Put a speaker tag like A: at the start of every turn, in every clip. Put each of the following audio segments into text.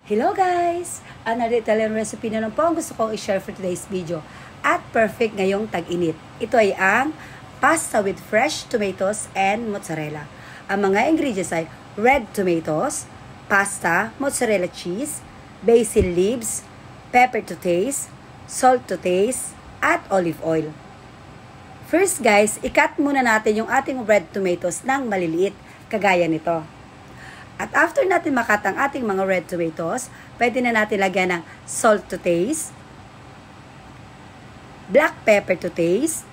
A: Hello guys! Another Italian recipe na lang po ang gusto kong i-share for today's video. At perfect ngayong tag-init. Ito ay ang pasta with fresh tomatoes and mozzarella. Ang mga ingredients ay red tomatoes, pasta, mozzarella cheese, basil leaves, pepper to taste, salt to taste, at olive oil. First guys, i-cut muna natin yung ating red tomatoes ng maliliit, kagaya nito. At after natin makat ang ating mga red tomatoes, pwede na natin lagyan ng salt to taste, black pepper to taste,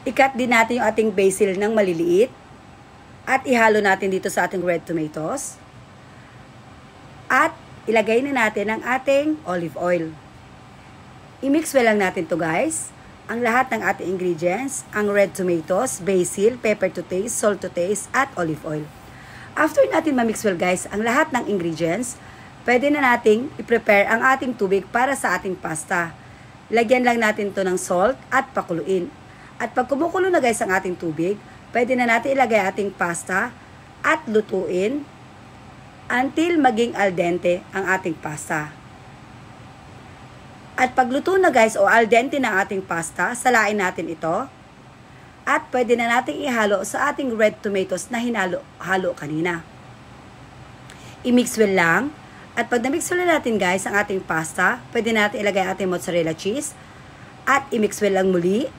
A: i-cut din natin yung ating basil ng maliliit, at ihalo natin dito sa ating red tomatoes, at ilagay na natin ang ating olive oil. I-mix well lang natin to guys. Ang lahat ng ating ingredients, ang red tomatoes, basil, pepper to taste, salt to taste, at olive oil. After natin ma-mix well guys, ang lahat ng ingredients, pwede na nating i-prepare ang ating tubig para sa ating pasta. Lagyan lang natin to ng salt at pakuluin. At pag kumukulo na guys ang ating tubig, pwede na natin ilagay ating pasta at lutuin until maging al dente ang ating pasta. At pagluto na guys o al dente ng ating pasta, salain natin ito. At pwede na natin ihalo sa ating red tomatoes na hinalo-halo kanina. I-mix well lang. At pag na-mix well natin guys ang ating pasta, pwede natin ilagay ating mozzarella cheese. At i-mix well lang muli.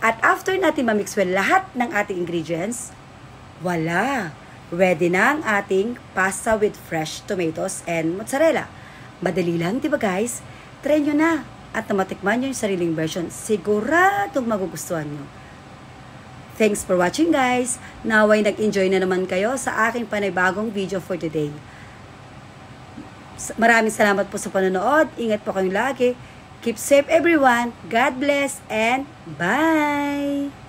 A: At after natin ma-mix well lahat ng ating ingredients, voila! Ready na ang ating pasta with fresh tomatoes and mozzarella. Madali lang, di ba guys? Try nyo na. At matikman nyo yung sariling version, siguradong magugustuhan nyo. Thanks for watching guys. Naway nag-enjoy na naman kayo sa aking panibagong video for today. Maraming salamat po sa panonood. Ingat po kayong lagi. Keep safe everyone. God bless and bye!